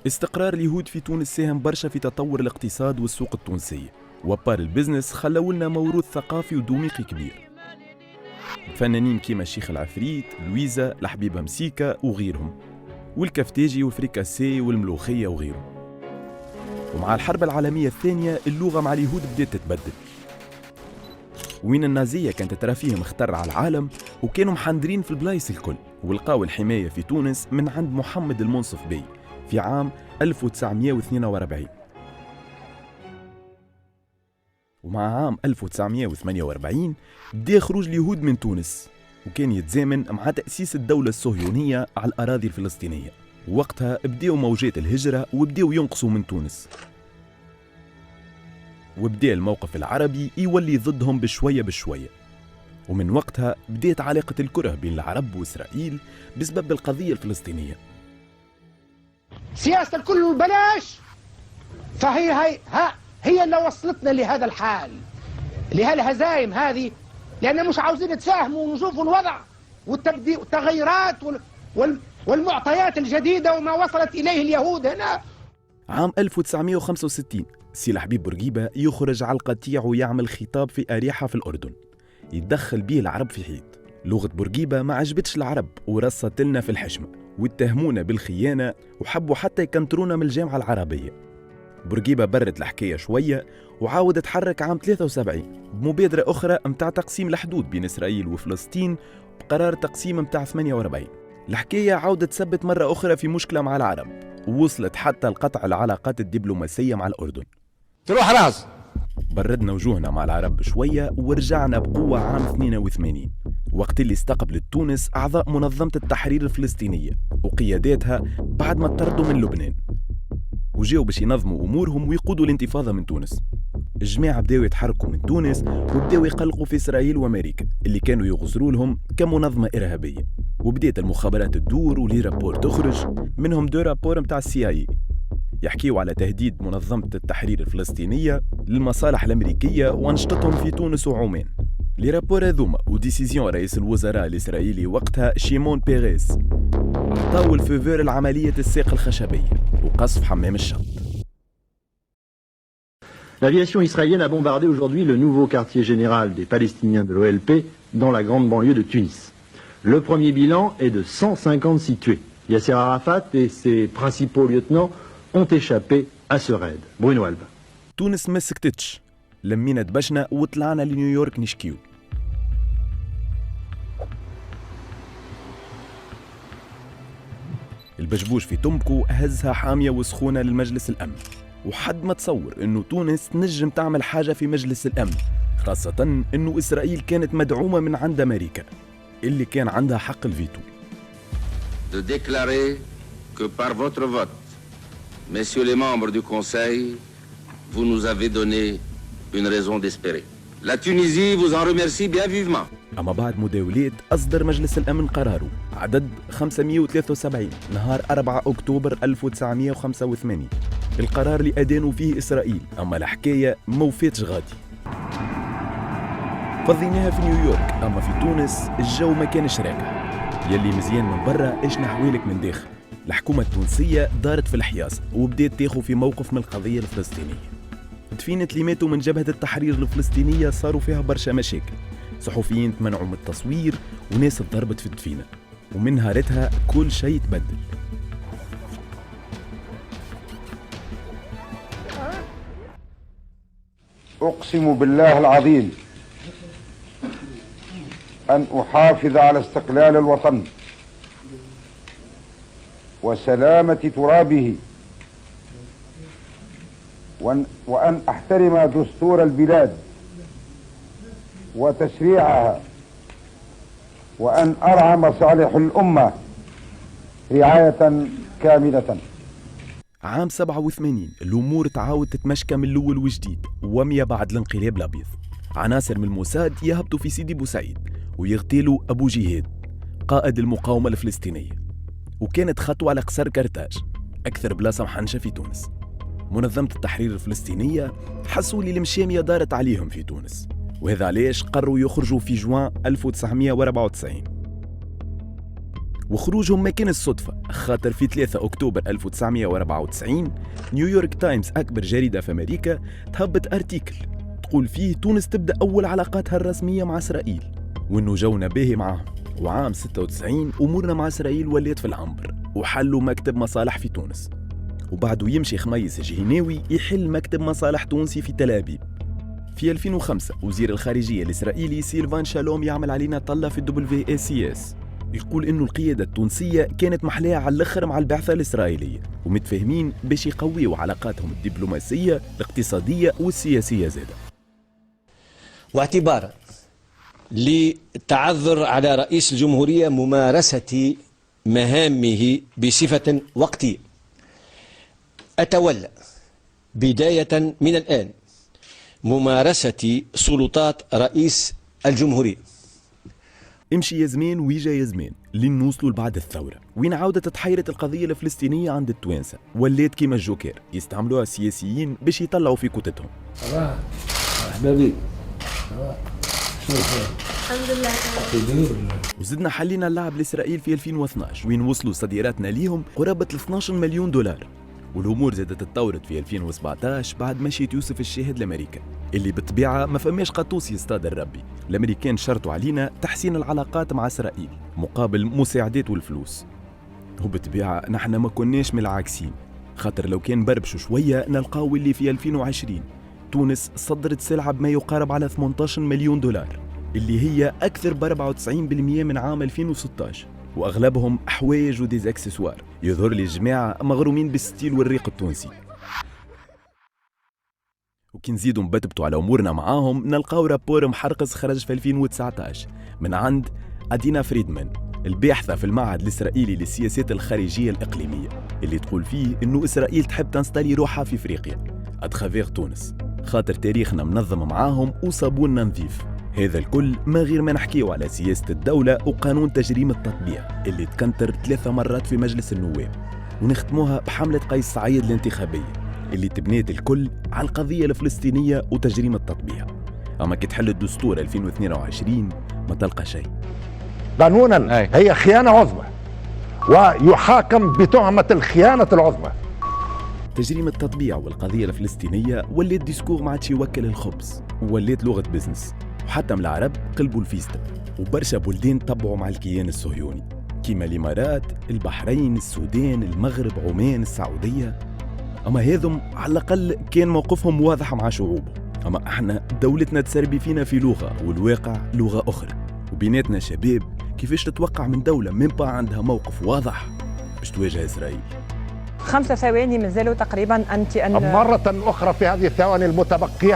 استقرار اليهود في تونس ساهم برشا في تطور الاقتصاد والسوق التونسية، وبار البزنس خلوا لنا موروث ثقافي ودوميقي كبير. فنانين كيما الشيخ العفريت، لويزا، الحبيبة مسيكا وغيرهم، والكفتاجي والفريكاسي والملوخية وغيرهم. ومع الحرب العالمية الثانية اللغة مع اليهود بدأت تتبدل، وين النازية كانت ترى فيهم اختر على العالم وكانوا محندرين في البلايص الكل، ولقاو الحماية في تونس من عند محمد المنصف بي في عام 1942. ومع عام 1948 بدا خروج اليهود من تونس، وكان يتزامن مع تأسيس الدولة الصهيونية على الأراضي الفلسطينية. وقتها بداوا موجات الهجرة وبداوا ينقصوا من تونس، وبدا الموقف العربي يولي ضدهم بشوية بشوية. ومن وقتها بدات علاقة الكره بين العرب وإسرائيل بسبب القضية الفلسطينية. سياسة الكل بلاش، هي اللي وصلتنا لهذا الحال، لهالهزايم هذه، لأننا مش عاوزين نتفاهموا ونشوفوا الوضع والتغيرات والمعطيات الجديدة وما وصلت إليه اليهود هنا. عام 1965 سي حبيب بورقيبة يخرج على القطيع ويعمل خطاب في أريحة في الأردن يتدخل به العرب في حيط. لغة بورقيبة ما عجبتش العرب ورصت لنا في الحشمة واتهمونا بالخيانة وحبوا حتى يكنترونا من الجامعة العربية. بورقيبة برت الحكاية شوية وعاود تحرك عام 73 بمبادرة أخرى متاع تقسيم الحدود بين إسرائيل وفلسطين بقرار تقسيم متاع 48. الحكاية عاودت تثبت مرة أخرى في مشكلة مع العرب ووصلت حتى لقطع العلاقات الدبلوماسية مع الأردن. تروح راس بردنا وجوهنا مع العرب شوية ورجعنا بقوة عام 82 وقت اللي استقبلت تونس أعضاء منظمة التحرير الفلسطينية وقياداتها بعد ما طردوا من لبنان، وجاوا باش ينظموا أمورهم ويقودوا الانتفاضة من تونس. الجماعة بداوا يتحركوا من تونس وبداوا يقلقوا في إسرائيل وأمريكا اللي كانوا يغزروا لهم كمنظمة إرهابية، وبدأت المخابرات تدور ولي رابور تخرج، منهم 2 رابور متاع CIA يحكيوا على تهديد منظمة التحرير الفلسطينية للمصالح الأمريكية وأنشطتهم في تونس وعمان. لي رابور هذوما وديسيزيون رئيس الوزراء الإسرائيلي وقتها شيمون بيريز عطاو الفيفور العملية الساق الخشبية وقصف حمام الشط. L'aviation israélienne a bombardé aujourd'hui le nouveau quartier général des Palestiniens de l'OLP dans la grande banlieue de Tunis. Le premier bilan est de 156 tués. Yasser Arafat et ses principaux lieutenants ont échappé à ce raid. Bruno Alba. تونس ما سكتتش، لمينا دبشنا وطلعنا لنيويورك نشكيو. البشبوش في تومبكو هزها حامية وسخونة للمجلس الأمن، وحد ما تصور إنه تونس نجم تعمل حاجة في مجلس الأمن، خاصة إنه إسرائيل كانت مدعومة من عند أمريكا اللي كان عندها حق الفيتو. De déclarer que par votre vote, messieurs les membres du Conseil, vous nous avez donné une raison d'espérer. La Tunisie vous en remercie bien vivement. أما بعد مداولات أصدر مجلس الأمن قراره عدد 573 نهار 4 أكتوبر 1985، القرار اللي أدانوا فيه إسرائيل. أما الحكاية موفاتش غادي، فضيناها في نيويورك. أما في تونس الجو ما كانش راكع، يلي مزيان من برا إيش نحويلك من داخل. الحكومة التونسية دارت في الحياص وبدأت تاخذ في موقف من القضية الفلسطينية. دفينة اللي ماتوا من جبهة التحرير الفلسطينية صاروا فيها برشا مشاكل، صحفيين تمنعوا من التصوير وناس تضربت في الدفينة، ومن نهارتها كل شيء تبدل. أقسم بالله العظيم أن أحافظ على استقلال الوطن وسلامة ترابه، وأن أحترم دستور البلاد وتشريعها، وأن أرعى مصالح الأمة رعاية كاملة. عام 87 الأمور تعاود تتمشكى من الأول وجديد، ومية بعد الانقلاب الأبيض عناصر من الموساد يهبطوا في سيدي بوسعيد ويغتالوا أبو جهاد قائد المقاومة الفلسطينية، وكانت خطوة على قصر كرتاج أكثر بلاصة محنشة في تونس. منظمة التحرير الفلسطينية حسوا لي المشامية دارت عليهم في تونس، وهذا علاش قرروا يخرجوا في جوان 1994. وخروجهم ما كان صدفة، خاطر في 3 أكتوبر 1994 نيويورك تايمز أكبر جريدة في أمريكا تهبط أرتيكل تقول فيه تونس تبدأ أول علاقاتها الرسمية مع إسرائيل، وإنه جونا باهي معهم. وعام 96 أمورنا مع إسرائيل وليت في العنبر وحلوا مكتب مصالح في تونس، وبعده يمشي خميس الجهيناوي يحل مكتب مصالح تونسي في تل أبيب. في 2005 وزير الخارجية الإسرائيلي سيلفان شالوم يعمل علينا طلة في WACS، يقول إنه القيادة التونسية كانت محلاها على الآخر مع البعثة الإسرائيلية ومتفاهمين باش يقويوا علاقاتهم الدبلوماسية الاقتصادية والسياسية زادة. واعتبارا للتعذر على رئيس الجمهورية ممارسة مهامه بصفة وقتية، أتولى بداية من الآن ممارسة سلطات رئيس الجمهورية. امشي يا زمان ويجا يا زمان لين نوصلوا لبعد الثورة، وين عودت تحيرت القضية الفلسطينية عند التوانسة، ولات كيما الجوكر يستعملوها السياسيين باش يطلعوا في كتتهم. أحبابي الحمد لله. وزدنا حلينا اللعب لإسرائيل في 2012 وين وصلوا صادراتنا ليهم قرابة 12 مليون دولار، والأمور زادت تطورت في 2017 بعد مشية يوسف الشاهد لأمريكا، اللي بالطبيعة ما فماش قطوس يصطاد الربي. الأمريكان شرطوا علينا تحسين العلاقات مع إسرائيل مقابل مساعدات والفلوس، وبالطبيعة نحن ما كناش من العاكسين، خاطر لو كان بربشوا شوية نلقاو اللي في 2020 تونس صدرت سلعة بما يقارب على 18 مليون دولار، اللي هي أكثر ب 94% من عام 2016، وأغلبهم حوايج وديز اكسسوار. يظهر لي الجماعة مغرومين بالستيل والريق التونسي. وكي نزيدوا نبتبتوا على أمورنا معاهم نلقاو رابور محرقص خرج في 2019 من عند أدينا فريدمان، الباحثة في المعهد الإسرائيلي للسياسات الخارجية الإقليمية، اللي تقول فيه إنه إسرائيل تحب تنستالي روحها في إفريقيا أتخافيغ تونس، خاطر تاريخنا منظم معاهم وصابوننا نظيف. هذا الكل ما غير ما نحكيو على سياسة الدولة وقانون تجريم التطبيع اللي تكنتر 3 مرات في مجلس النواب، ونختموها بحملة قيس سعيد الانتخابية اللي تبنيت الكل على القضية الفلسطينية وتجريم التطبيع. أما كي تحل الدستور 2022 ما تلقى شيء. قانونا هي خيانة عظمى ويحاكم بتهمة الخيانة العظمى. تجريم التطبيع والقضية الفلسطينية وليت ديسكور ما عادش يوكل الخبز، ووليت لغة بزنس، وحتى من العرب قلبوا الفيستا، وبرشا بلدان طبعوا مع الكيان الصهيوني كيما الإمارات، البحرين، السودان، المغرب، عمان، السعودية. أما هذم على الأقل كان موقفهم واضح مع شعوبهم، أما احنا دولتنا تسربي فينا في لغة والواقع لغة أخرى، وبيناتنا شباب كيفاش تتوقع من دولة ميمبا عندها موقف واضح باش تواجه إسرائيل. 5 ثواني مازالوا تقريبا أنت مرة أخرى في هذه الثواني المتبقية